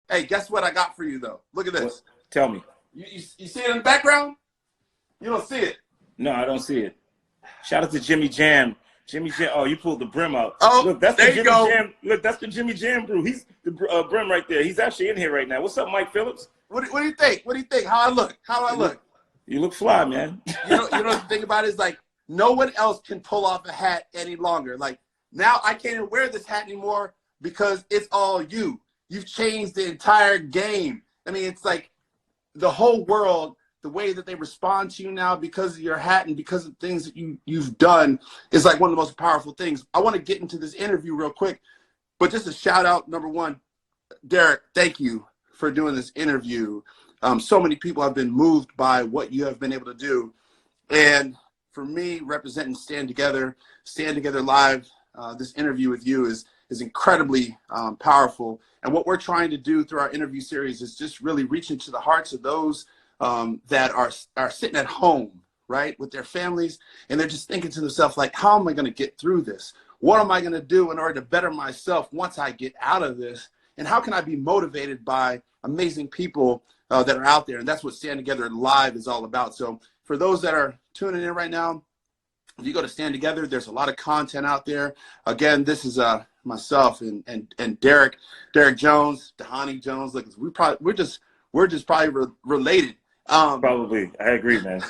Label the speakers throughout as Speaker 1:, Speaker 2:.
Speaker 1: Hey, guess what I got for you though? Look at this.
Speaker 2: What? Tell me.
Speaker 1: You see it in the background? You don't see it.
Speaker 2: No, I don't see it. Shout out to Jimmy Jam. Jimmy Jam. Oh, you pulled the brim out.
Speaker 1: Oh,
Speaker 2: look, that's
Speaker 1: there
Speaker 2: the
Speaker 1: you
Speaker 2: Jimmy
Speaker 1: go.
Speaker 2: Jam. Look, that's the Jimmy Jam brew. He's the brim right there. He's actually in here right now. What's up, Mike Phillips?
Speaker 1: What do you think? What do you think? How I look? How do I look?
Speaker 2: You look fly, man.
Speaker 1: You know the thing about it is like no one else can pull off a hat any longer. Like now I can't even wear this hat anymore because it's all you. You've changed the entire game. I mean, it's like the whole world, the way that they respond to you now because of your hat and because of things that you've done is like one of the most powerful things. I want to get into this interview real quick, but just a shout out, number one, Derek, thank you for doing this interview. So many people have been moved by what you have been able to do. And for me, representing Stand Together Live, this interview with you is incredibly powerful. And what we're trying to do through our interview series is just really reach into the hearts of those that are sitting at home, right, with their families, and they're just thinking to themselves, like, how am I going to get through this? What am I going to do in order to better myself once I get out of this? And how can I be motivated by amazing people that are out there? And that's what Stand Together Live is all about. So for those that are tuning in right now, if you go to Stand Together, there's a lot of content out there. Again, this is myself and Derek Jones, Dahani Jones. Look, we're just probably related.
Speaker 2: Probably, I agree, man.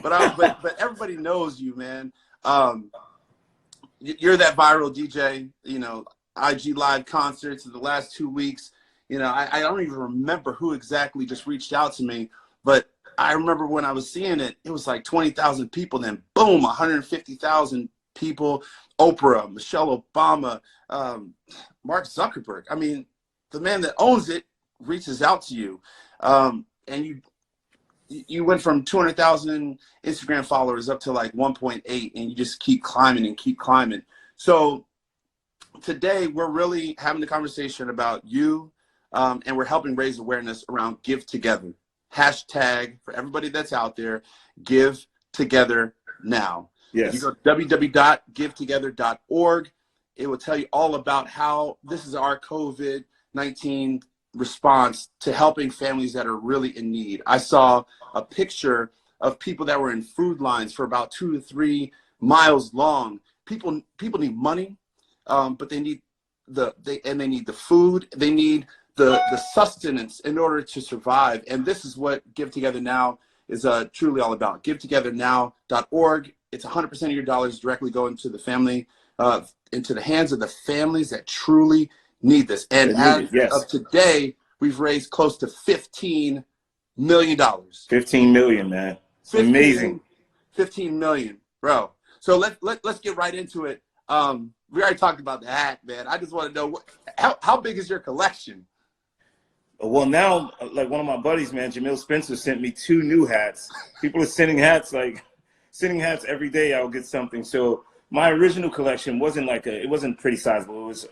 Speaker 1: but everybody knows you, man. You're that viral DJ. You know, IG Live concerts in the last 2 weeks. You know, I don't even remember who exactly just reached out to me, but I remember when I was seeing it, it was like 20,000 people. Then boom, 150,000 people. Oprah, Michelle Obama, Mark Zuckerberg. I mean, the man that owns it reaches out to you, and you went from 200,000 Instagram followers up to like 1.8, and you just keep climbing and keep climbing. So today we're really having a conversation about you, and we're helping raise awareness around Give Together. Hashtag for everybody that's out there, Give Together Now.
Speaker 2: Yes.
Speaker 1: If you go to www.givetogether.org, it will tell you all about how this is our COVID-19 response to helping families that are really in need. I saw a picture of people that were in food lines for about 2 to 3 miles long. People need money, but they need they need the food. They need the sustenance in order to survive. And this is what Give Together Now is truly all about. GiveTogetherNow.org. It's 100% of your dollars directly going to the family, into the hands of the families that truly need this. And as of today, we've raised close to $15 million.
Speaker 2: 15 million, man. It's amazing.
Speaker 1: 15 million, bro. So let's get right into it. We already talked about the hat, man. I just want to know how big is your collection?
Speaker 2: Well, now, like one of my buddies, man, Jamil Spencer, sent me 2 new hats. People are sending hats every day. I'll get something. So my original collection wasn't it wasn't pretty sizable. It was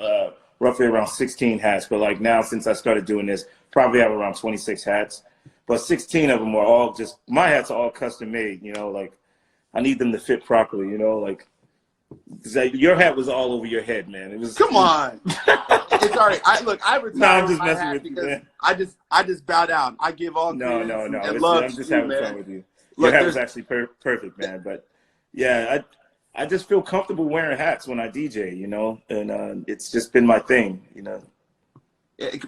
Speaker 2: roughly around 16 hats. But like now, since I started doing this, probably have around 26 hats. But 16 of them are all just, my hats are all custom made, you know, like I need them to fit properly, you know, like your hat was all over your head, man. It was.
Speaker 1: Come on. It's all right. I retired.
Speaker 2: No, I'm just messing with you, man.
Speaker 1: I just bow down. I give all
Speaker 2: no.
Speaker 1: And love
Speaker 2: I'm just having fun with you.
Speaker 1: Look,
Speaker 2: your hat was actually perfect, man. But yeah, I just feel comfortable wearing hats when I DJ, you know, and it's just been my thing, you know.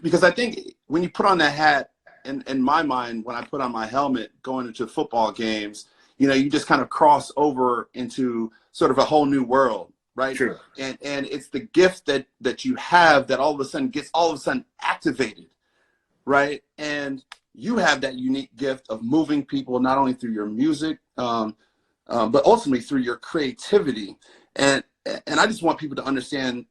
Speaker 1: Because I think when you put on that hat, in my mind, when I put on my helmet going into football games, you know, you just kind of cross over into sort of a whole new world, right?
Speaker 2: True.
Speaker 1: And it's the gift that you have that all of a sudden gets activated, right? And you have that unique gift of moving people not only through your music, but ultimately through your creativity. And I just want people to understand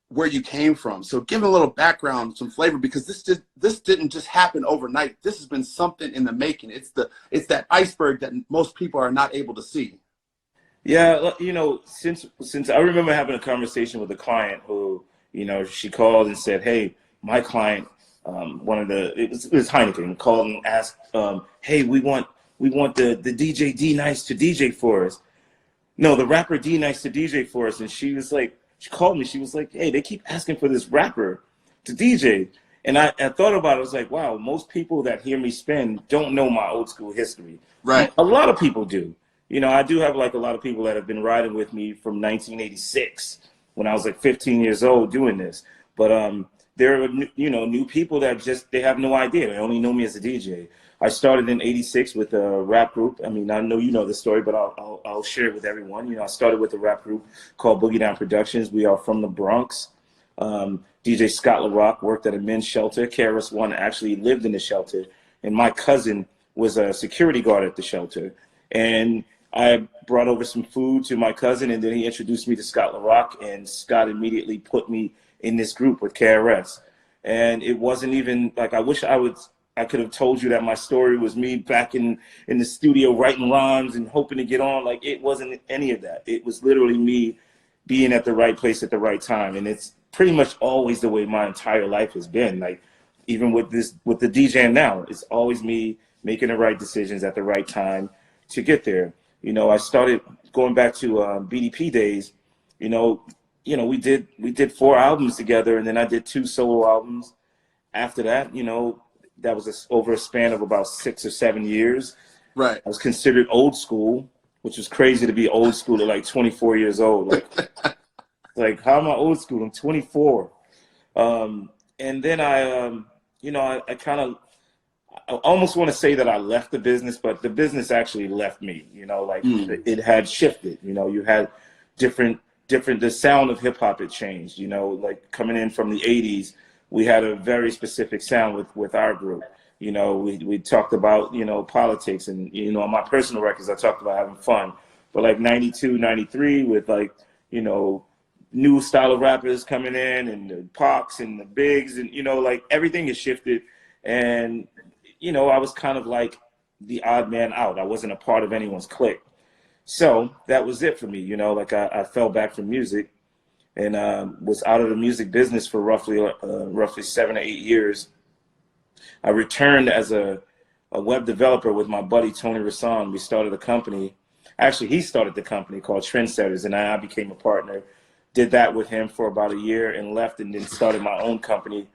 Speaker 1: where you came from. So give a little background, some flavor, because this didn't just happen overnight. This has been something in the making. It's that iceberg that most people are not able to see.
Speaker 2: Yeah, you know, since I remember having a conversation with a client who, you know, she called and said, hey, my client, it was Heineken, called and asked, hey, we want the DJ D Nice to DJ for us. No, the rapper D Nice to DJ for us. And she was like, she called me. She was like, hey, they keep asking for this rapper to DJ. And I thought about it. I was like, wow, most people that hear me spin don't know my old school history.
Speaker 1: Right.
Speaker 2: A lot of people do. You know, I do have like a lot of people that have been riding with me from 1986 when I was like 15 years old doing this. But there are, you know, new people that just, they have no idea. They only know me as a DJ. I started in '86 with a rap group. I mean, I know you know the story, but I'll share it with everyone. You know, I started with a rap group called Boogie Down Productions. We are from the Bronx. DJ Scott LaRock worked at a men's shelter. KRS-One actually lived in the shelter, and my cousin was a security guard at the shelter. And I brought over some food to my cousin, and then he introduced me to Scott LaRock, and Scott immediately put me in this group with KRS. And it wasn't even like, I could have told you that my story was me back in the studio writing rhymes and hoping to get on. Like, it wasn't any of that. It was literally me being at the right place at the right time. And it's pretty much always the way my entire life has been. Like, even with the DJing now, it's always me making the right decisions at the right time to get there. You know, I started going back to BDP days. You know, we did 4 albums together, and then I did 2 solo albums. After that, you know, that was over a span of about 6 or 7 years.
Speaker 1: Right.
Speaker 2: I was considered old school, which was crazy to be old school at like 24 years old. Like how am I old school? I'm 24. And then I kind of, I almost want to say that I left the business, but the business actually left me. You know, like it had shifted. You know, you had different. The sound of hip hop had changed. You know, like coming in from the '80s, we had a very specific sound with our group. You know, we talked about, you know, politics, and, you know, on my personal records, I talked about having fun. But like 92, 93 with like, you know, new style of rappers coming in, and the Pox and the Bigs, and, you know, like everything has shifted. And, you know, I was kind of like the odd man out. I wasn't a part of anyone's clique. So that was it for me. You know, like I fell back from music, and was out of the music business for roughly 7 or 8 years. I returned as a web developer with my buddy Tony Rasan. We started a company. Actually, he started the company called Trendsetters, and I became a partner. Did that with him for about a year and left, and then started my own company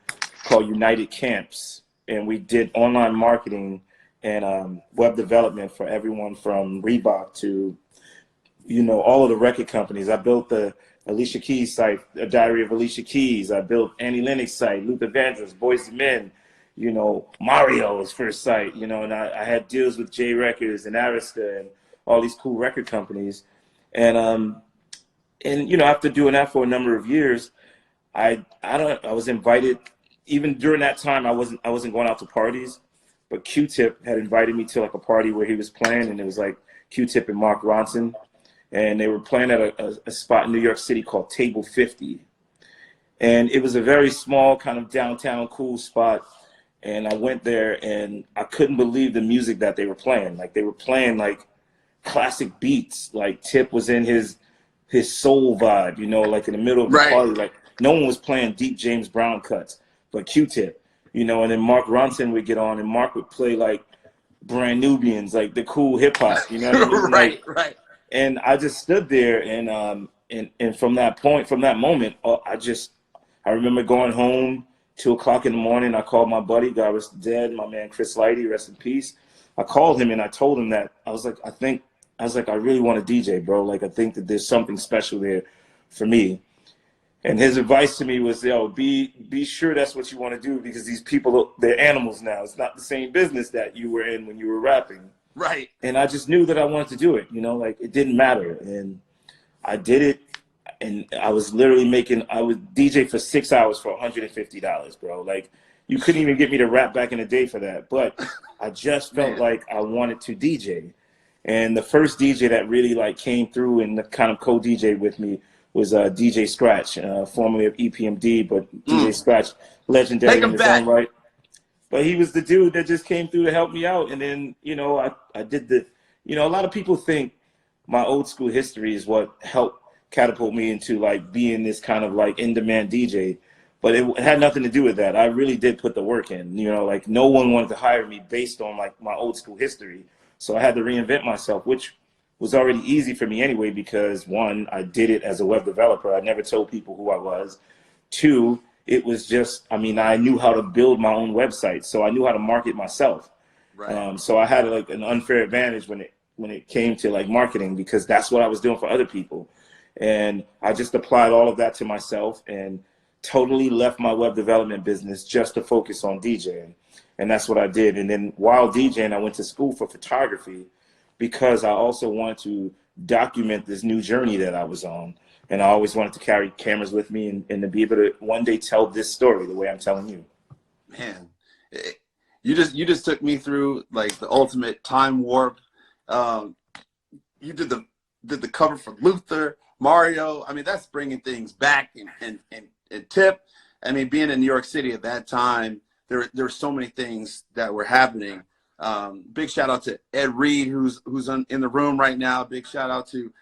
Speaker 2: called United Camps. And we did online marketing and web development for everyone from Reebok to, you know, all of the record companies. I built the Alicia Keys site, A Diary of Alicia Keys. I built Annie Lennox site, Luther Vandross, Boyz II Men, you know, Mario's first site, you know, and I had deals with J Records and Arista and all these cool record companies. And you know, after doing that for a number of years, I was invited. Even during that time, I wasn't going out to parties, but Q-Tip had invited me to like a party where he was playing, and it was like Q-Tip and Mark Ronson, and they were playing at a spot in New York City called Table 50. And it was a very small kind of downtown cool spot. And I went there, and I couldn't believe the music that they were playing. Like, they were playing like classic beats. Like, Tip was in his soul vibe, you know, like in the middle of the party. Like, no one was playing deep James Brown cuts, but Q-Tip, you know. And then Mark Ronson would get on, and Mark would play like Brand Nubians, like the cool hip hop, you know what I mean?
Speaker 1: Right.
Speaker 2: And I just stood there, and from that moment, I remember going home 2 o'clock in the morning. I called my buddy, God was dead, my man Chris Lighty, rest in peace. I called him, and I told him that I was like, I really want to DJ, bro. Like, I think that there's something special there for me. And his advice to me was, yo, be sure that's what you want to do, because these people, they're animals now. It's not the same business that you were in when you were rapping.
Speaker 1: Right.
Speaker 2: And I just knew that I wanted to do it, you know, like it didn't matter. And I did it. And I was literally I would DJ for 6 hours for $150, bro. Like, you couldn't even get me to rap back in the day for that. But I just felt like I wanted to DJ. And the first DJ that really like came through and kind of co-DJ with me was DJ Scratch, formerly of EPMD, but DJ Scratch, legendary in his own right. But he was the dude that just came through to help me out. And then, you know, I did you know, a lot of people think my old school history is what helped catapult me into like being this kind of like in-demand DJ. But it had nothing to do with that. I really did put the work in, you know, like no one wanted to hire me based on like my old school history. So I had to reinvent myself, which was already easy for me anyway, because 1, I did it as a web developer. I never told people who I was. 2, it was just, I mean, I knew how to build my own website, so I knew how to market myself.
Speaker 1: Right.
Speaker 2: So I had like an unfair advantage when it came to like marketing, because that's what I was doing for other people. And I just applied all of that to myself and totally left my web development business just to focus on DJing. And that's what I did. And then while DJing, I went to school for photography because I also wanted to document this new journey that I was on. And I always wanted to carry cameras with me and to be able to one day tell this story the way I'm telling you.
Speaker 1: Man, you just took me through like the ultimate time warp. You did the cover for Luther, Mario. I mean, that's bringing things back. And Tip, I mean, being in New York City at that time, there were so many things that were happening. Big shout out to Ed Reed, who's in the room right now. Big shout out to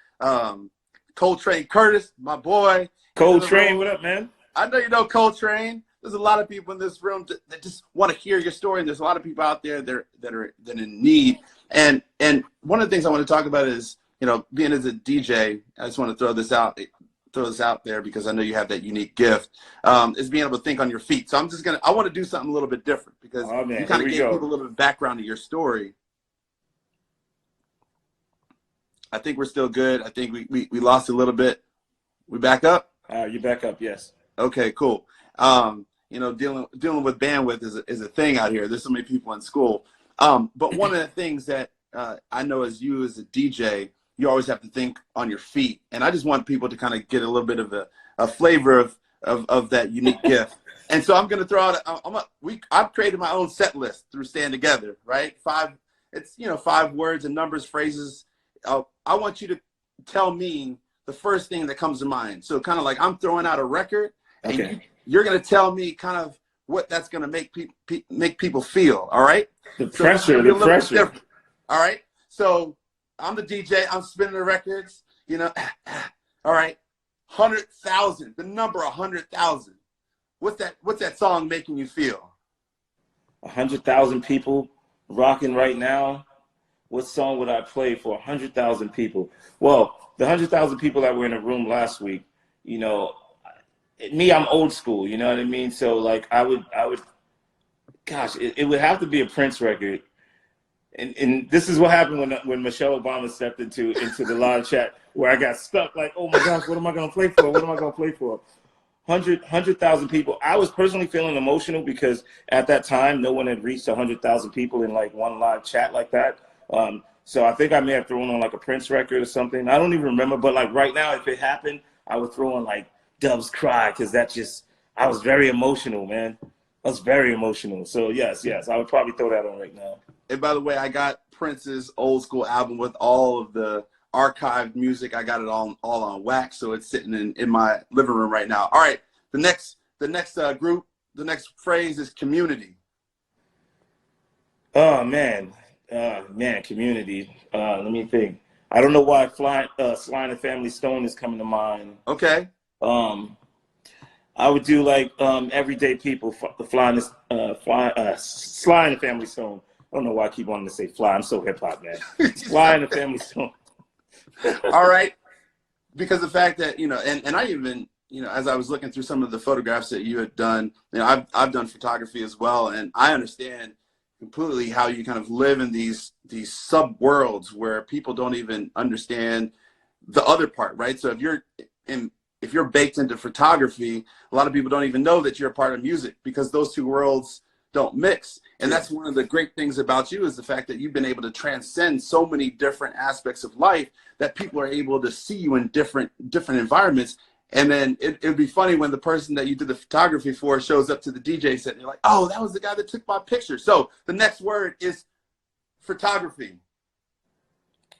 Speaker 1: Coltrane Curtis, my boy.
Speaker 2: Coltrane, what up, man?
Speaker 1: I know you know Coltrane. There's a lot of people in this room that just want to hear your story, and there's a lot of people out there that are in need. And one of the things I want to talk about is, you know, being as a DJ. I just want to throw this out there because I know you have that unique gift. Is being able to think on your feet. So I want to do something a little bit different because you kind of gave people a little bit of background to your story. I think we're still good. I think we lost a little bit. We back up?
Speaker 2: You back up, yes.
Speaker 1: Okay, cool. You know, dealing with bandwidth is a thing out here. There's so many people in school. But one of the things that I know as you as a DJ, you always have to think on your feet. And I just want people to kind of get a little bit of a flavor of that unique gift. And so I'm going to throw out, I've created my own set list through Stand Together, right? 5 words and numbers, phrases. I want you to tell me the first thing that comes to mind. So kind of like I'm throwing out a record, and
Speaker 2: okay.
Speaker 1: You're going to tell me kind of what that's going to make people feel. All right.
Speaker 2: The pressure.
Speaker 1: All right. So I'm the DJ. I'm spinning the records. You know. All right. 100,000. The number 100,000. What's that song making you feel?
Speaker 2: 100,000 people rocking right now. What song would I play for 100,000 people? Well, the 100,000 people that were in the room last week, you know, me, I'm old school, you know what I mean? So like I would, gosh, it would have to be a Prince record. And this is what happened when Michelle Obama stepped into the live chat, where I got stuck like, oh my gosh, what am I going to play for? What am I going to play for? 100,000 people. I was personally feeling emotional because at that time, no one had reached 100,000 people in like one live chat like that. So I think I may have thrown on like a Prince record or something. I don't even remember, but like right now, if it happened, I would throw on like Doves Cry, because I was very emotional, man. I was very emotional. So yes, I would probably throw that on right now.
Speaker 1: And by the way, I got Prince's old school album with all of the archived music. I got it all on wax, so it's sitting in my living room right now. All right, the next group, the next phrase is community.
Speaker 2: Oh man, community. Let me think. I don't know why Sly and the Family Stone is coming to mind.
Speaker 1: Okay.
Speaker 2: I would do like Everyday People, Sly and the Family Stone. I don't know why I keep wanting to say Fly. I'm so hip hop, man. Sly and the Family Stone.
Speaker 1: All right, because the fact that, you know, and I even, you know, as I was looking through some of the photographs that you had done, you know, I've done photography as well, and I understand completely how you kind of live in these sub worlds where people don't even understand the other part, right? So if you're baked into photography, a lot of people don't even know that you're a part of music because those two worlds don't mix. And that's one of the great things about you, is the fact that you've been able to transcend so many different aspects of life that people are able to see you in different environments. And then it would be funny when the person that you did the photography for shows up to the DJ set and you're like, oh, that was the guy that took my picture. So the next word is photography.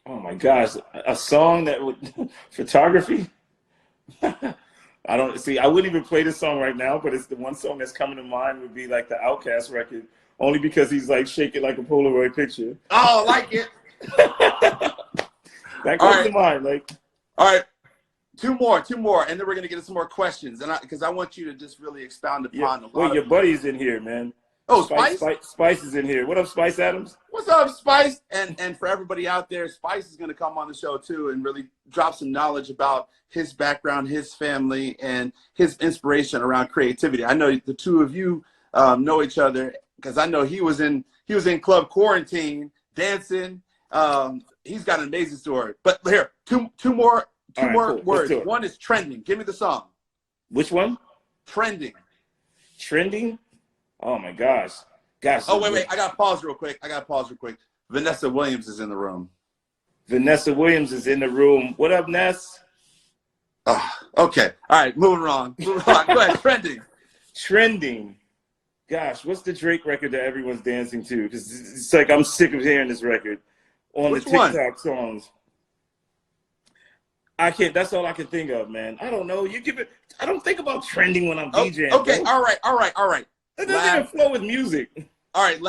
Speaker 2: Oh my gosh, a song that would photography? I wouldn't even play this song right now, but it's the one song that's coming to mind would be like the Outkast record, only because he's like shaking like a Polaroid picture.
Speaker 1: Oh, I like it.
Speaker 2: That comes to mind. Like,
Speaker 1: all right, two more, and then we're gonna get some more questions, and because I want you to just really expound upon a lot.
Speaker 2: Well, your buddy's in here, man.
Speaker 1: Oh, Spice?
Speaker 2: Spice is in here. What up, Spice Adams?
Speaker 1: What's up, Spice? And for everybody out there, Spice is going to come on the show too and really drop some knowledge about his background, his family, and his inspiration around creativity. I know the two of you know each other because I know he was in Club Quarantine dancing. He's got an amazing story. But here, two more cool. Words. One is trending. Give me the song.
Speaker 2: Which one?
Speaker 1: Trending.
Speaker 2: Trending? Oh my gosh.
Speaker 1: Oh, wait. I got to pause real quick. Vanessa Williams is in the room.
Speaker 2: Vanessa Williams is in the room. What up, Ness?
Speaker 1: Oh, okay. All right. Moving on. Go ahead. Trending.
Speaker 2: Trending. Gosh, what's the Drake record that everyone's dancing to? Because it's like I'm sick of hearing this record on the TikTok songs. I can't. That's all I can think of, man. I don't know. I don't think about trending when I'm DJing.
Speaker 1: Okay.
Speaker 2: Bro.
Speaker 1: All right.
Speaker 2: It doesn't even flow with music.
Speaker 1: All right.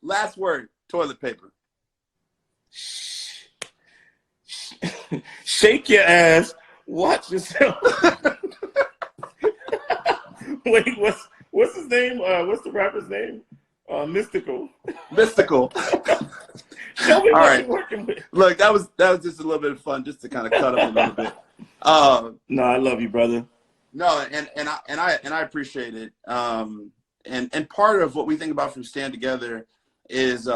Speaker 1: Last word. Toilet paper.
Speaker 2: Shake your ass. Watch yourself. Wait, what's his name? What's the rapper's name? Mystical. Show me what you're working with.
Speaker 1: Look, that was just a little bit of fun, just to kind of cut up a little bit.
Speaker 2: No, I love you, brother.
Speaker 1: No, and I appreciate it. And part of what we think about from Stand Together is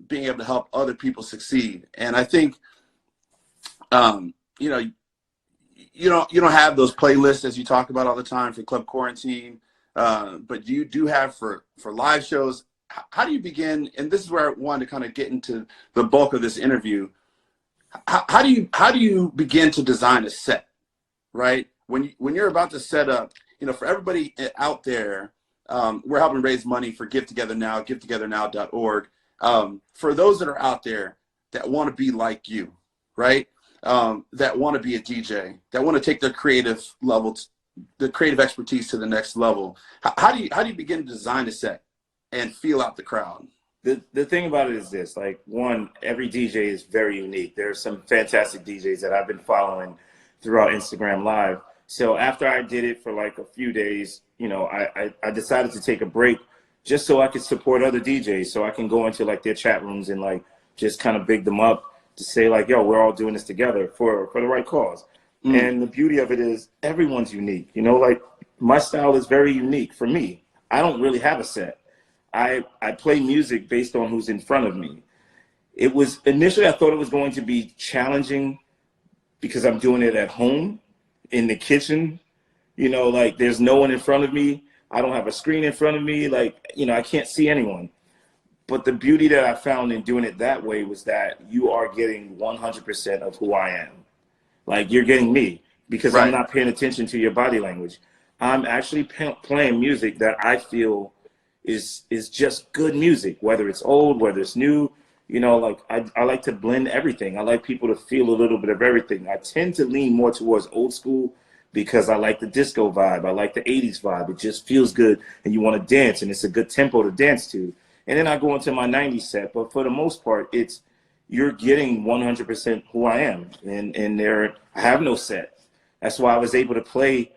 Speaker 1: being able to help other people succeed. And I think, you know, you don't have those playlists as you talk about all the time for Club Quarantine, but you do have for live shows. How do you begin? And this is where I wanted to kind of get into the bulk of this interview. How do you begin to design a set, right? When you're about to set up, you know, for everybody out there, we're helping raise money for Give Together Now, givetogethernow.org. For those that are out there that want to be like you, right? That want to be a DJ, that want to take their creative level, the creative expertise to the next level. How do you begin to design a set and feel out the crowd?
Speaker 2: The thing about it is this, like, one, every DJ is very unique. There are some fantastic DJs that I've been following throughout Instagram Live. So after I did it for like a few days, you know, I decided to take a break just so I could support other DJs, so I can go into like their chat rooms and like just kind of big them up to say like, yo, we're all doing this together for the right cause. And the beauty of it is everyone's unique. You know, like my style is very unique for me. I don't really have a set. I play music based on who's in front of me. It was initially, I thought it was going to be challenging because I'm doing it at home in the kitchen. You know, like there's no one in front of me. I don't have a screen in front of me. Like, you know, I can't see anyone. But the beauty that I found in doing it that way was that you are getting 100% of who I am. Like, you're getting me because I'm not paying attention to your body language. I'm actually playing music that I feel is just good music, whether it's old, whether it's new. You know, like I like to blend everything. I like people to feel a little bit of everything. I tend to lean more towards old school because I like the disco vibe. I like the 80s vibe. It just feels good and you want to dance and it's a good tempo to dance to. And then I go into my 90s set. But for the most part, you're getting 100% who I am. And I have no set. That's why I was able to play.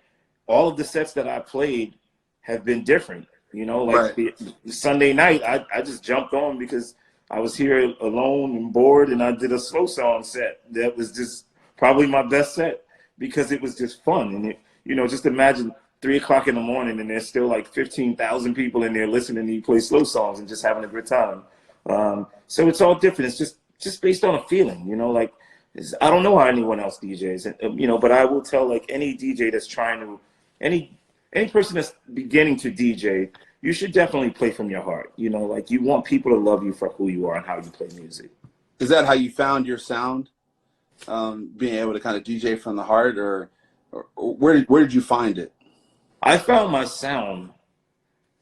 Speaker 2: All of the sets that I played have been different. You know, like the Sunday night, I just jumped on because I was here alone and bored, and I did a slow song set. That was just probably my best set because it was just fun. And, you know, just imagine 3 o'clock in the morning and there's still like 15,000 people in there listening to you play slow songs and just having a good time. So it's all different. It's just based on a feeling, you know, like I don't know how anyone else DJs, you know, but I will tell like any DJ that's trying to, any person that's beginning to DJ, you should definitely play from your heart. You know, like you want people to love you for who you are and how you play music.
Speaker 1: Is that how you found your sound? Being able to kind of DJ from the heart, or where did you find it?
Speaker 2: I found my sound.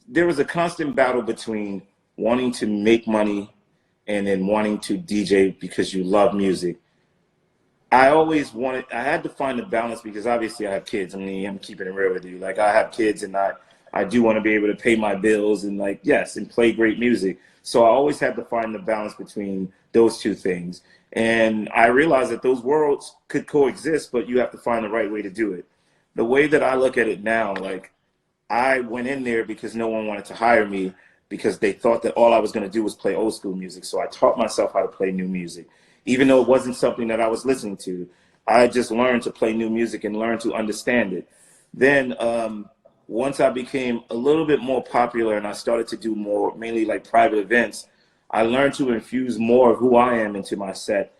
Speaker 2: There was a constant battle between wanting to make money and then wanting to DJ because you love music. I had to find a balance because obviously I have kids. I mean, I'm keeping it real with you. Like I have kids and I do want to be able to pay my bills and like, yes, and play great music. So I always had to find the balance between those two things. And I realized that those worlds could coexist, but you have to find the right way to do it. The way that I look at it now, like I went in there because no one wanted to hire me. because they thought that all I was going to do was play old school music. So I taught myself how to play new music, even though it wasn't something that I was listening to. I just learned to play new music and learn to understand it. Then once I became a little bit more popular and I started to do more, mainly like private events, I learned to infuse more of who I am into my set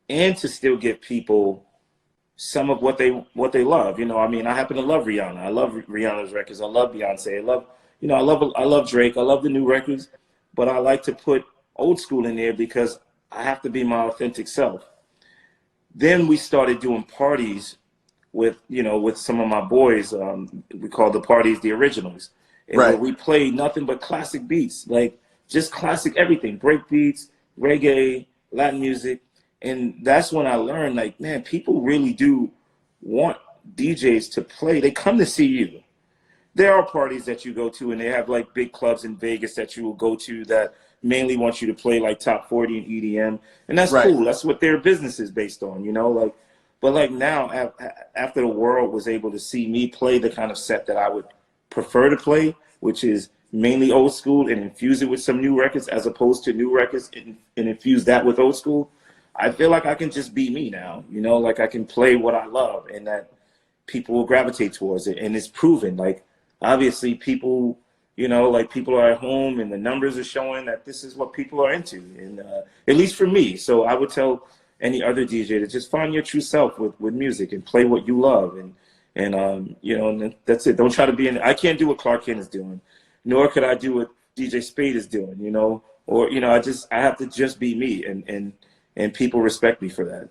Speaker 2: and to still give people some of what they love. You know, I mean, I happen to love Rihanna. I love Rihanna's records. I love Beyonce. I love, you know, I love Drake. I love the new records, but I like to put old school in there because I have to be my authentic self. Then we started doing parties with, you know, with some of my boys. We call the parties the Originals, and where we played nothing but classic beats, like just classic everything, break beats, reggae, Latin music. And that's when I learned, like, man, people really do want DJs to play. They come to see you. There are parties that you go to and they have like big clubs in Vegas that you will go to that mainly want you to play like top 40 and EDM. And that's cool. That's what their business is based on, you know, like, but like now after the world was able to see me play the kind of set that I would prefer to play, which is mainly old school, and infuse it with some new records as opposed to new records and infuse that with old school. I feel like I can just be me now, you know, like I can play what I love and that people will gravitate towards it. And it's proven, like, obviously people, you know, like people are at home and the numbers are showing that this is what people are into. And at least for me. So I would tell any other DJ to just find your true self with music and play what you love. And you know, and that's it. Don't try to be I can't do what Clark Kent is doing, nor could I do what DJ Spade is doing, you know, or, you know, I have to just be me, and people respect me for that.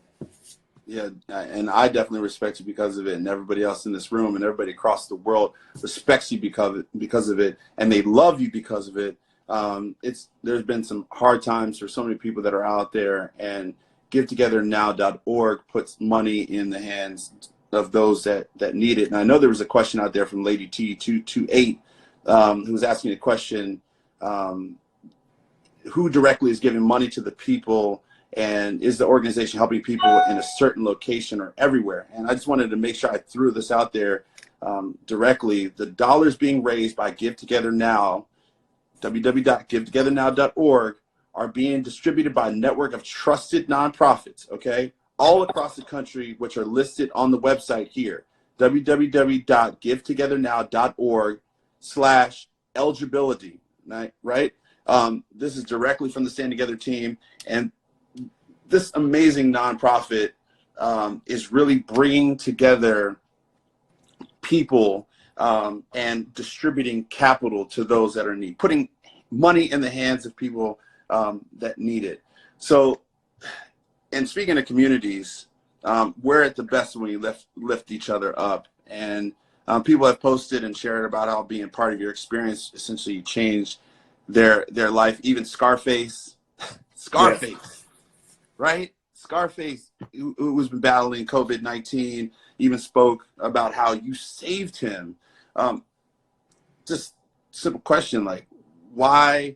Speaker 1: Yeah, and I definitely respect you because of it, and everybody else in this room and everybody across the world respects you because of it, and they love you because of it. There's been some hard times for so many people that are out there, and GiveTogetherNow.org puts money in the hands of those that need it. And I know there was a question out there from Lady T228 who was asking a question, who directly is giving money to the people, and is the organization helping people in a certain location or everywhere? And I just wanted to make sure I threw this out there directly. The dollars being raised by Give Together Now, www.givetogethernow.org, are being distributed by a network of trusted nonprofits, okay, all across the country, which are listed on the website here, www.givetogethernow.org/eligibility, right? This is directly from the Stand Together team, and this amazing nonprofit is really bringing together people and distributing capital to those that are in need, putting money in the hands of people that need it. So, and speaking of communities, we're at the best when we lift each other up. And people have posted and shared about how being part of your experience essentially changed their life. Even Scarface, yes. Right? Scarface, who has been battling COVID-19, even spoke about how you saved him. Just simple question, like, why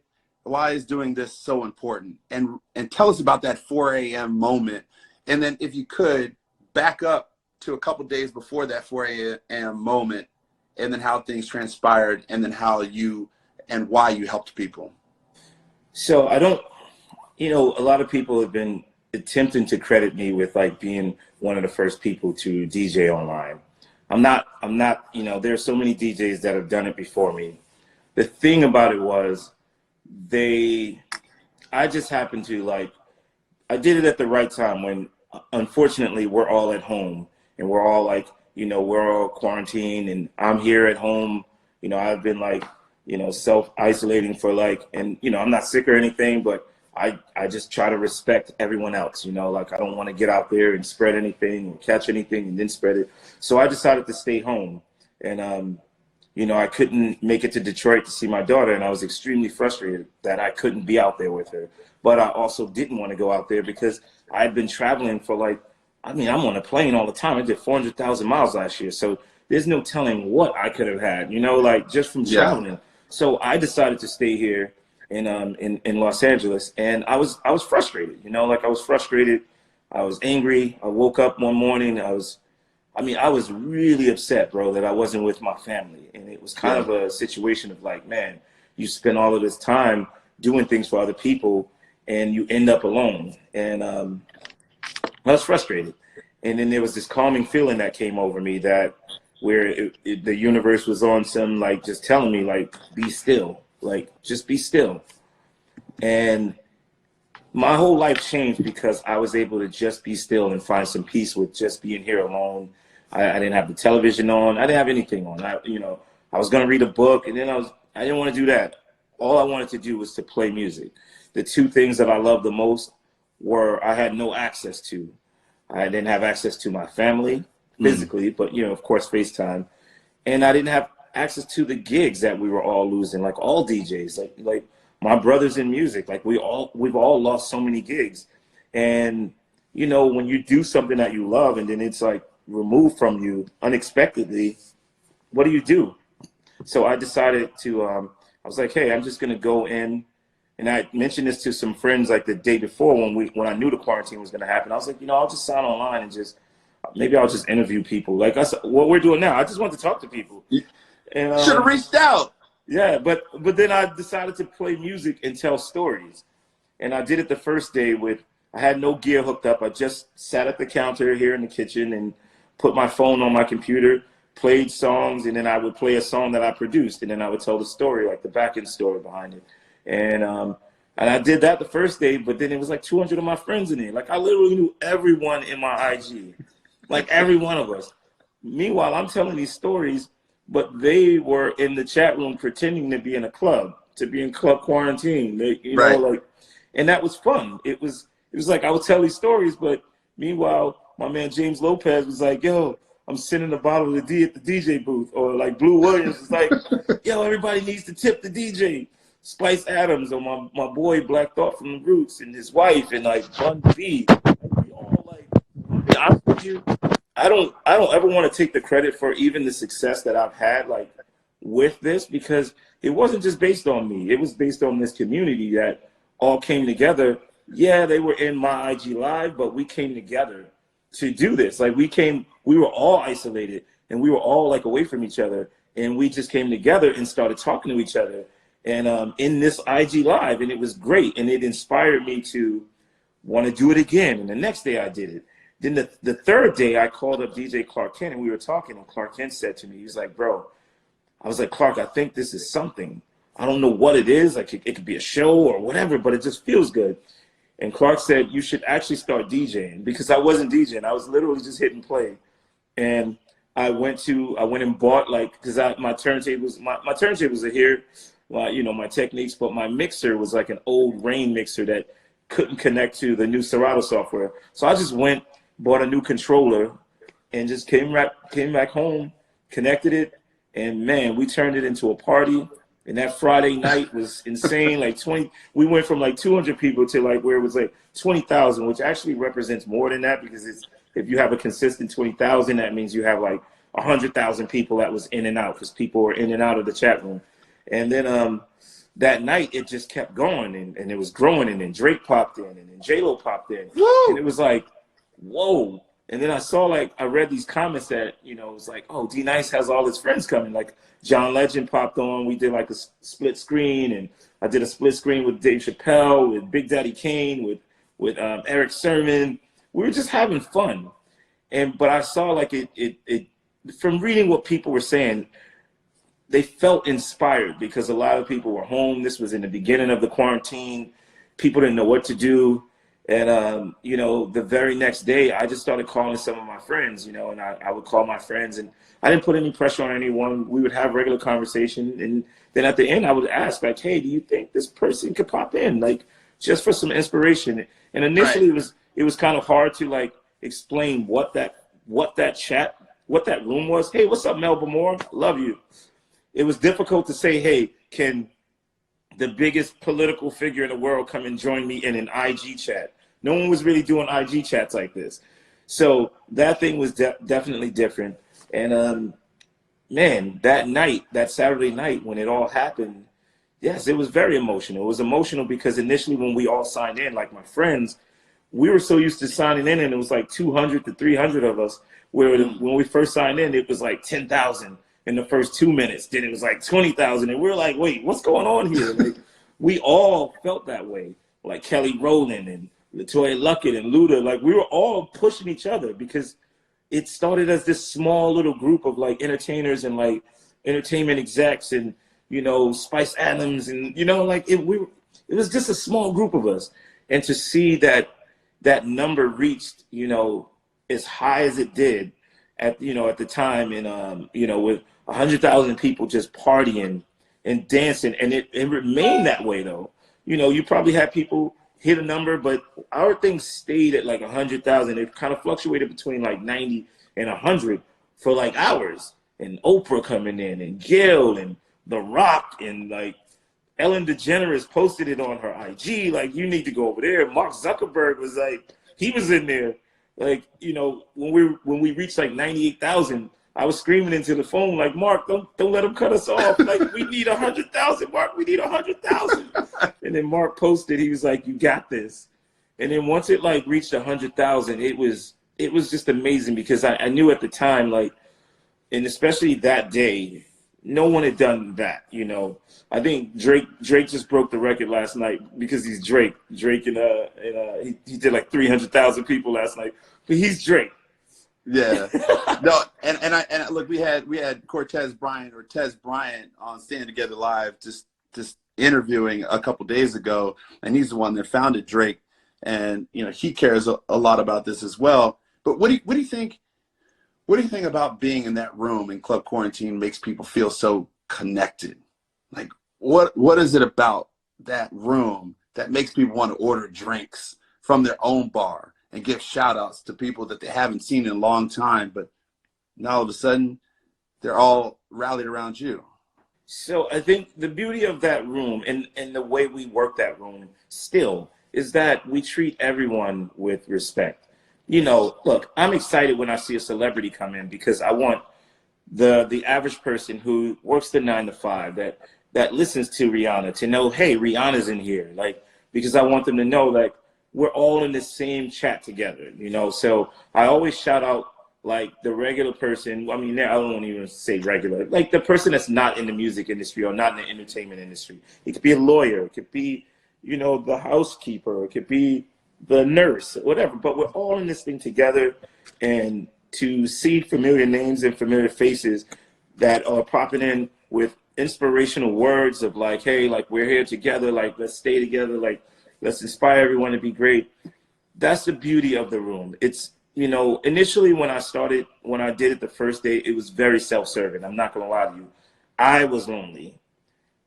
Speaker 1: is doing this so important? And tell us about that 4 a.m. moment. And then if you could, back up to a couple days before that 4 a.m. moment, and then how things transpired, and then how you and why you helped people.
Speaker 2: So I don't, you know, a lot of people have been attempting to credit me with like being one of the first people to DJ online. I'm not, you know, there's so many DJs that have done it before me. The thing about it was I just happened to I did it at the right time when unfortunately we're all at home and we're all like, you know, we're all quarantined and I'm here at home. You know, I've been like, you know, self-isolating for and, you know, I'm not sick or anything, but I just try to respect everyone else, you know, like I don't want to get out there and spread anything or catch anything and then spread it. So I decided to stay home. And, you know, I couldn't make it to Detroit to see my daughter, and I was extremely frustrated that I couldn't be out there with her. But I also didn't want to go out there because I had been traveling for I'm on a plane all the time. I did 400,000 miles last year. So there's no telling what I could have had, you know, just from traveling. Yeah. So I decided to stay here in Los Angeles, and I was frustrated, you know, I was frustrated. I was angry. I woke up one morning. I was really upset, bro, that I wasn't with my family. And it was kind of a situation of man, you spend all of this time doing things for other people and you end up alone. And I was frustrated. And then there was this calming feeling that came over me that where the universe was on some, like, just telling me, like, be still, like, just be still. And my whole life changed because I was able to just be still and find some peace with just being here alone. I didn't have the television on. I didn't have anything on. I was going to read a book, and then I didn't want to do that. All I wanted to do was to play music. The two things that I loved the most were I had no access to. I didn't have access to my family physically, but, of course, FaceTime. And I didn't have access to the gigs that we were all losing, like all DJs, like my brothers in music. Like we've all lost so many gigs. And, when you do something that you love and then it's like removed from you unexpectedly, what do? So I decided to, I was like, hey, I'm just going to go in. And I mentioned this to some friends like the day before when I knew the quarantine was going to happen. I was like, I'll just sign online and maybe I'll just interview people. Like what we're doing now. I just want to talk to people. And
Speaker 1: should have reached out.
Speaker 2: Yeah, but then I decided to play music and tell stories. And I did it the first day I had no gear hooked up. I just sat at the counter here in the kitchen and put my phone on my computer, played songs, and then I would play a song that I produced, and then I would tell the story, like the back end story behind it. And I did that the first day, but then it was like 200 of my friends in there. Like I literally knew everyone in my IG, like every one of us. Meanwhile, I'm telling these stories, but they were in the chat room pretending to be in a club, to be in club quarantine. And that was fun. It was like I would tell these stories, but meanwhile, my man James Lopez was like, yo, I'm sending a bottle of D at the DJ booth. Or like Blue Williams was like, yo, everybody needs to tip the DJ. Spice Adams, or my boy Black Thought from the Roots, and his wife, and like Bun B. We all like, to be honest with you, I don't ever want to take the credit for even the success that I've had like with this, because it wasn't just based on me. It was based on this community that all came together. Yeah, they were in my IG Live, but we came together to do this. Like we were all isolated and we were all like away from each other, and we just came together and started talking to each other. And in this IG Live, and it was great, and it inspired me to want to do it again. And the next day I did it. Then the third day I called up DJ Clark Kent, and we were talking, and Clark Kent said to me, he was like, bro, I was like, Clark, I think this is something. I don't know what it is. Like it could be a show or whatever, but it just feels good. And Clark said, you should actually start DJing, because I wasn't DJing. I was literally just hitting play. And I went and bought, like, because my turntables are here. Well, my techniques, but my mixer was like an old Rain mixer that couldn't connect to the new Serato software. So I just bought a new controller, and just came back home, connected it, and man, we turned it into a party. And that Friday night was insane. Like we went from like 200 people to like where it was like 20,000, which actually represents more than that, because if you have a consistent 20,000, that means you have like 100,000 people that was in and out, because people were in and out of the chat room. And then that night it just kept going, and it was growing, and then Drake popped in, and then J-Lo popped in. Woo! And it was like, whoa. And then I read these comments that, it was like, oh, D-Nice has all his friends coming. Like John Legend popped on. We did like a split screen, and I did a split screen with Dave Chappelle, with Big Daddy Kane, with Eric Sermon. We were just having fun. But I saw like it from reading what people were saying, they felt inspired because a lot of people were home. This was in the beginning of the quarantine. People didn't know what to do. And, the very next day, I just started calling some of my friends, and I would call my friends, and I didn't put any pressure on anyone. We would have regular conversation. And then at the end, I would ask, like, hey, do you think this person could pop in? Like, just for some inspiration. And initially it was kind of hard to like explain what that room was. Hey, what's up, Melba Moore? Love you. It was difficult to say, hey, can the biggest political figure in the world come and join me in an IG chat? No one was really doing IG chats like this. So that thing was definitely different. And man, that Saturday night when it all happened, yes, it was very emotional. It was emotional because initially when we all signed in, like my friends, we were so used to signing in, and it was like 200 to 300 of us, where when we first signed in, it was like 10,000. in the first 2 minutes. Then it was like 20,000. And we're like, wait, what's going on here? Like, we all felt that way. Like Kelly Rowland and Latoya Luckett and Luda, like we were all pushing each other because it started as this small little group of like entertainers and like entertainment execs and, you know, Spice Adams and, you know, like it was just a small group of us. And to see that number reached, you know, as high as it did at the time, and you know, with 100,000 people just partying and dancing, and it remained that way though. You know, you probably had people hit a number, but our thing stayed at like 100,000. It kind of fluctuated between like 90 and 100 for like hours. And Oprah coming in, and Gail, and The Rock, and like Ellen DeGeneres posted it on her IG, like, you need to go over there. Mark Zuckerberg was like, he was in there. Like, you know, when we reached like 98,000, I was screaming into the phone like, Mark, don't let him cut us off. Like, we need 100,000, Mark. We need 100,000. And then Mark posted, he was like, you got this. And then once it like reached 100,000, it was just amazing because I knew at the time, like, and especially that day, no one had done that, you know. I think Drake just broke the record last night because he's Drake. Drake and he did like 300,000 people last night, but he's Drake.
Speaker 1: Yeah. No, and look, we had Tez Bryant on Staying Together Live just interviewing a couple days ago, and he's the one that founded Drake, and you know he cares a lot about this as well. But what do you think? What do you think about being in that room in Club Quarantine makes people feel so connected? Like, what is it about that room that makes people want to order drinks from their own bar and give shout outs to people that they haven't seen in a long time, but now all of a sudden they're all rallied around you?
Speaker 2: So I think the beauty of that room and the way we work that room still is that we treat everyone with respect. You know, look, I'm excited when I see a celebrity come in because I want the average person who works the 9 to 5 that listens to Rihanna to know, hey, Rihanna's in here. Like, because I want them to know, like, we're all in the same chat together, you know? So I always shout out, like, the regular person. I mean, I don't even say regular. Like, the person that's not in the music industry or not in the entertainment industry. It could be a lawyer. It could be, you know, the housekeeper. It could be the nurse, whatever. But we're all in this thing together. And to see familiar names and familiar faces that are popping in with inspirational words of like, hey, like, we're here together. Like, let's stay together. Like, let's inspire everyone to be great. That's the beauty of the room. It's, you know, initially when I did it the first day, it was very self-serving. I'm not going to lie to you. I was lonely.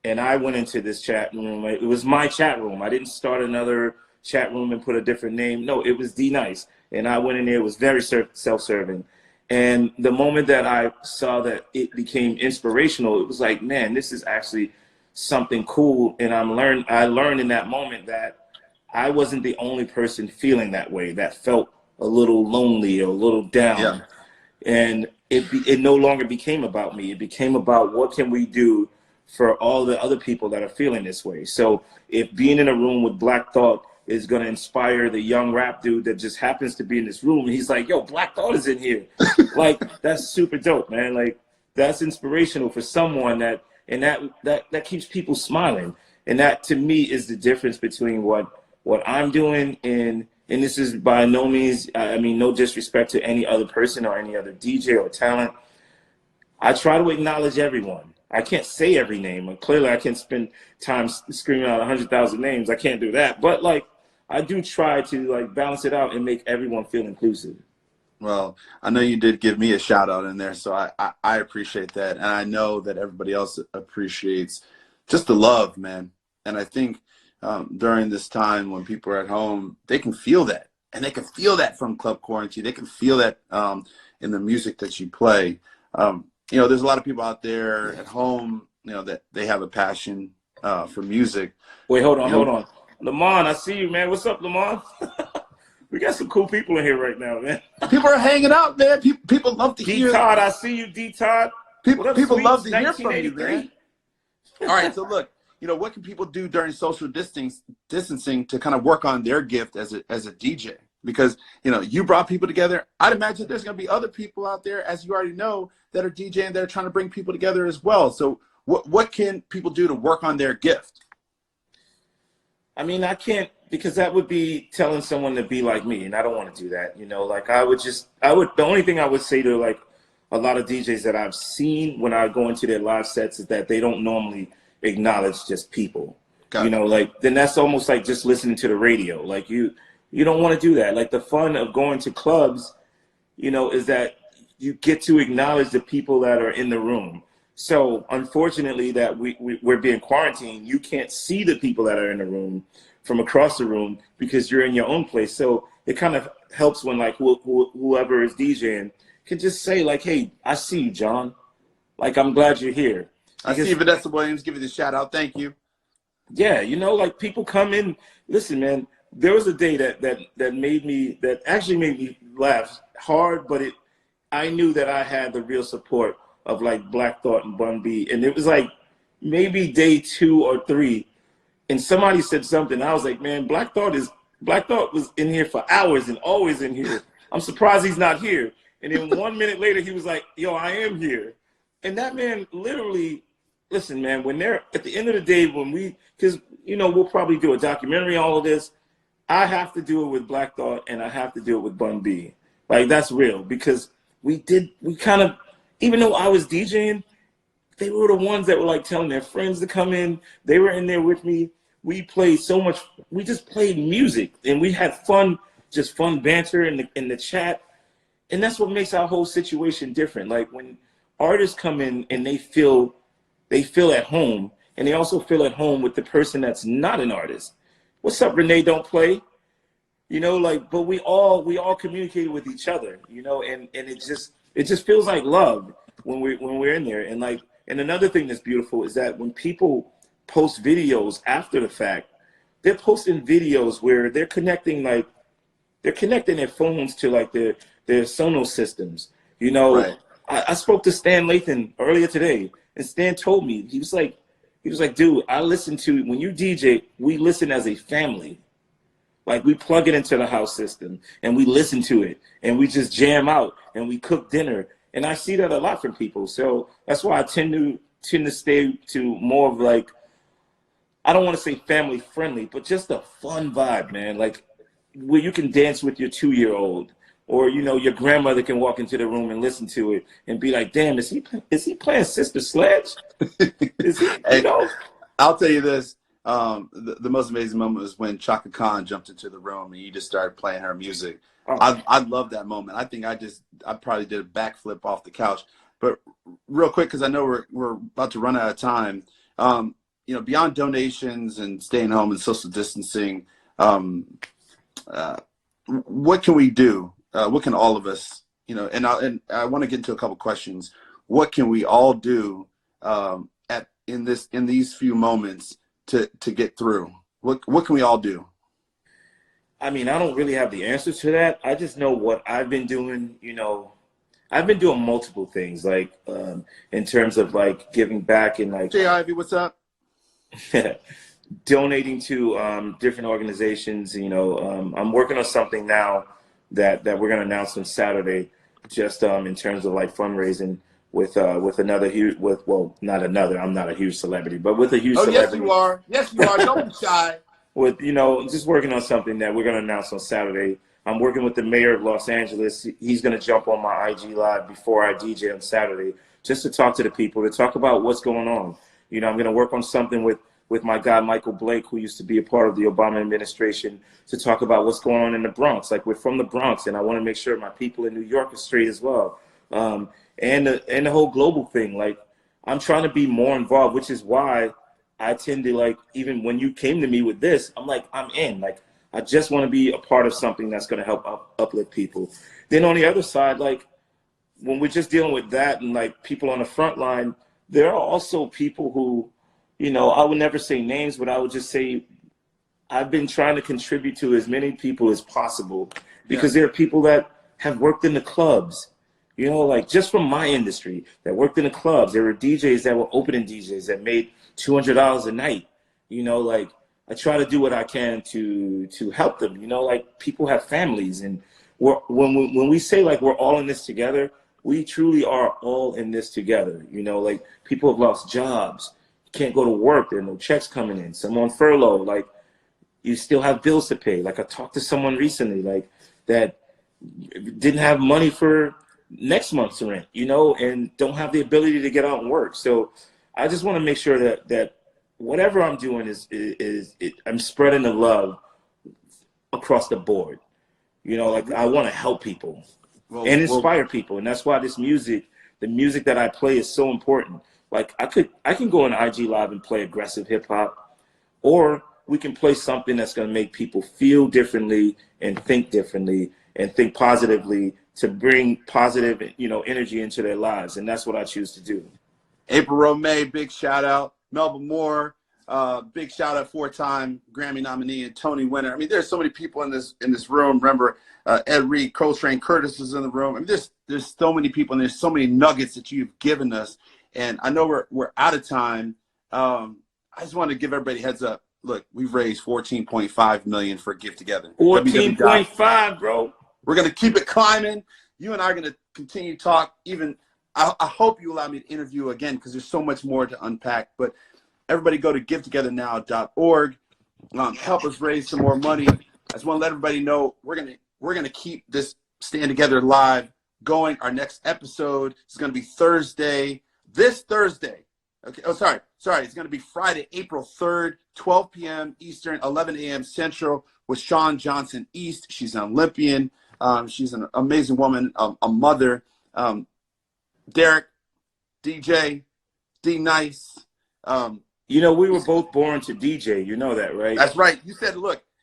Speaker 2: And I went into this chat room. It was my chat room. I didn't start another chat room and put a different name. No, it was D Nice. And I went in there. It was very self-serving. And the moment that I saw that it became inspirational, it was like, man, this is actually something cool. And I learned in that moment that I wasn't the only person feeling that way, that felt a little lonely or a little down.
Speaker 1: Yeah.
Speaker 2: And it no longer became about me. It became about what can we do for all the other people that are feeling this way. So if being in a room with Black Thought is going to inspire the young rap dude that just happens to be in this room, and he's like, yo, Black Thought is in here. Like, that's super dope, man. Like, that's inspirational for someone that keeps people smiling. And that, to me, is the difference between what I'm doing and this is by no means, I mean, no disrespect to any other person or any other DJ or talent. I try to acknowledge everyone. I can't say every name. And clearly, I can't spend time screaming out 100,000 names. I can't do that. But, like, I do try to, like, balance it out and make everyone feel inclusive.
Speaker 1: Well, I know you did give me a shout out in there, so I appreciate that. And I know that everybody else appreciates just the love, man. And I think during this time when people are at home, they can feel that. And they can feel that from Club Quarantine. They can feel that in the music that you play. You know, there's a lot of people out there at home, you know, that they have a passion for music.
Speaker 2: Wait, hold on. Lamont, I see you, man. What's up, Lamont? We got some cool people in here right now, man.
Speaker 1: People are hanging out, man. People love to hear.
Speaker 2: D-Todd, I see you, D-Todd.
Speaker 1: People love to hear from you, man. All right, so look, you know, what can people do during social distancing to kind of work on their gift as a DJ? because, you know, you brought people together. I'd imagine there's going to be other people out there, as you already know, that are DJing, that are trying to bring people together as well. So what can people do to work on their gift?
Speaker 2: I mean, I can't, because that would be telling someone to be like me, and I don't want to do that. You know, like the only thing I would say to like a lot of DJs that I've seen when I go into their live sets is that they don't normally acknowledge just people. You know, like then that's almost like just listening to the radio. Like you don't want to do that. Like the fun of going to clubs, you know, is that you get to acknowledge the people that are in the room. So unfortunately that we're being quarantined, you can't see the people that are in the room from across the room because you're in your own place. So it kind of helps when like whoever is DJing can just say like, hey, I see you, John. Like, I'm glad you're here.
Speaker 1: Because, I see Vanessa Williams, give you the shout out. Thank you.
Speaker 2: Yeah, you know, like people come in. Listen, man, there was a day that actually made me laugh hard, but I knew that I had the real support of like Black Thought and Bun B. And it was like maybe day 2 or 3. And somebody said something. I was like, man, Black Thought was in here for hours and always in here. I'm surprised he's not here. And then 1 minute later, he was like, yo, I am here. And that man literally, listen, man, when they're at the end of the day, because, you know, we'll probably do a documentary, all of this. I have to do it with Black Thought and I have to do it with Bun B. Like, that's real because we kind of, even though I was DJing, they were the ones that were like telling their friends to come in. They were in there with me. We played so much. We just played music and we had fun, just fun banter in the chat. And that's what makes our whole situation different. Like when artists come in and they feel at home, and they also feel at home with the person that's not an artist. What's up, Renee? Don't play. You know, like, but we all communicate with each other, you know, and it just feels like love when we're in there. And like, and another thing that's beautiful is that when people post videos after the fact, they're posting videos where they're connecting their phones to like their Sonos systems. You know, right. I spoke to Stan Lathan earlier today, and Stan told me, he was like, dude, I listen to, when you DJ, we listen as a family. Like we plug it into the house system and we listen to it and we just jam out and we cook dinner. And I see that a lot from people. So that's why I tend to stay to more of like, I don't want to say family friendly, but just a fun vibe, man. Like where you can dance with your 2-year-old, or, you know, your grandmother can walk into the room and listen to it and be like, damn, is he playing Sister Sledge? Is he, you know?
Speaker 1: I'll tell you this. The most amazing moment was when Chaka Khan jumped into the room and you just started playing her music. Oh. I love that moment. I think I probably did a backflip off the couch. But real quick, because I know we're about to run out of time. You know, beyond donations and staying home and social distancing, what can we do? What can all of us, you know? And I want to get into a couple questions. What can we all do in these few moments to get through? What can we all do?
Speaker 2: I mean, I don't really have the answers to that. I just know what I've been doing. You know, I've been doing multiple things, like in terms of like giving back and like.
Speaker 1: Jay Ivy, what's up?
Speaker 2: Donating to different organizations. You know, I'm working on something now that we're going to announce on Saturday, just in terms of like fundraising. With another huge, not another, I'm not a huge celebrity, but with a huge celebrity.
Speaker 1: Yes, you are. Don't be shy.
Speaker 2: With, you know, just working on something that we're going to announce on Saturday. I'm working with the mayor of Los Angeles. He's going to jump on my IG Live before I DJ on Saturday, just to talk to the people, to talk about what's going on. You know, I'm going to work on something with my guy, Michael Blake, who used to be a part of the Obama administration, to talk about what's going on in the Bronx. Like, we're from the Bronx, and I want to make sure my people in New York are straight as well. And the whole global thing, like I'm trying to be more involved, which is why I tend to, like, even when you came to me with this, I'm like, I'm in. Like, I just want to be a part of something that's going to help uplift people. Then on the other side, like when we're just dealing with that and like people on the front line, there are also people who, you know, I would never say names, but I would just say I've been trying to contribute to as many people as possible, because there are people that have worked in the clubs. You know, like just from my industry that worked in the clubs, there were DJs that were opening DJs that made $200 a night. You know, like I try to do what I can to help them. You know, like people have families, and when we say like we're all in this together, we truly are all in this together. You know, like people have lost jobs, can't go to work, there are no checks coming in, some on furlough, like you still have bills to pay. Like I talked to someone recently, like that didn't have money for next month's rent, you know, and don't have the ability to get out and work. So I just want to make sure that whatever I'm doing I'm spreading the love across the board. You know, like I want to help people and inspire people. And that's why this music, the music that I play is so important. Like I can go on IG Live and play aggressive hip hop, or we can play something that's going to make people feel differently and think positively to bring positive, you know, energy into their lives. And that's what I choose to do.
Speaker 1: April Romay, big shout out. Melba Moore, big shout out, 4-time Grammy nominee and Tony winner. I mean, there's so many people in this room. Remember, Ed Reed, Coltrane Curtis is in the room. I mean, there's so many people, and there's so many nuggets that you've given us. And I know we're out of time. I just want to give everybody a heads up. Look, we've raised $14.5 million for Give Together.
Speaker 2: 14.5, bro.
Speaker 1: We're gonna keep it climbing. You and I are gonna continue to talk. Even I hope you allow me to interview again, because there's so much more to unpack. But everybody go to givetogethernow.org. Help us raise some more money. I just want to let everybody know we're gonna keep this Stand Together live going. Our next episode is gonna be Thursday. This Thursday. Okay. Oh, sorry. It's going to be Friday, April 3rd, 12 p.m. Eastern, 11 a.m. Central, with Sean Johnson East. She's an Olympian. She's an amazing woman, a mother. Derek, DJ, D Nice.
Speaker 2: You know, we were both born to DJ. You know that, right?
Speaker 1: That's right. You said,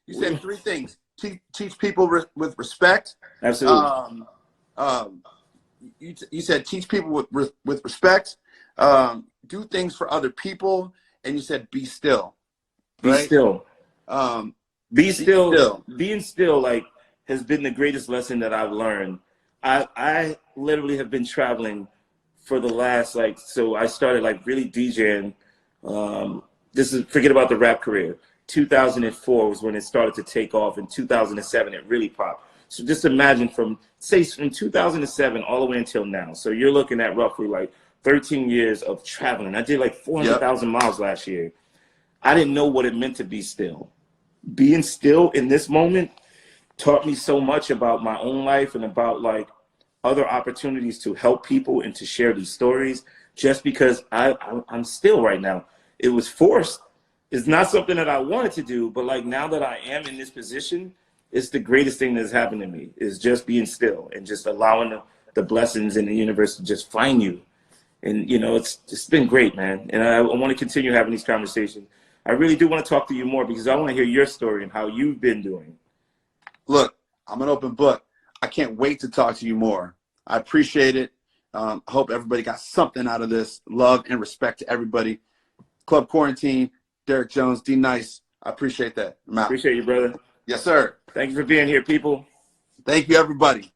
Speaker 1: you said three things. Teach people with respect.
Speaker 2: Absolutely.
Speaker 1: You said teach people with respect. Do things for other people, and you said be still.
Speaker 2: Be
Speaker 1: right?
Speaker 2: still. Be still.
Speaker 1: Still.
Speaker 2: Being still, like, has been the greatest lesson that I've learned. I literally have been traveling for the last, like, so I started like really DJing. Forget about the rap career. 2004 was when it started to take off. In 2007, it really popped. So just imagine from 2007 all the way until now. So you're looking at roughly like 13 years of traveling. I did like 400,000 miles last year. I didn't know what it meant to be still. Being still in this moment taught me so much about my own life and about like other opportunities to help people and to share these stories, just because I'm still right now. It was forced. It's not something that I wanted to do, but like now that I am in this position, it's the greatest thing that's happened to me, is just being still and just allowing the blessings in the universe to just find you. And, you know, it's been great, man. And I want to continue having these conversations. I really do want to talk to you more, because I want to hear your story and how you've been doing.
Speaker 1: Look, I'm an open book. I can't wait to talk to you more. I appreciate it. I hope everybody got something out of this. Love and respect to everybody. Club Quarantine, Derek Jones, D Nice. I appreciate that.
Speaker 2: Appreciate you, brother.
Speaker 1: Yes, sir.
Speaker 2: Thank you for being here, people.
Speaker 1: Thank you, everybody.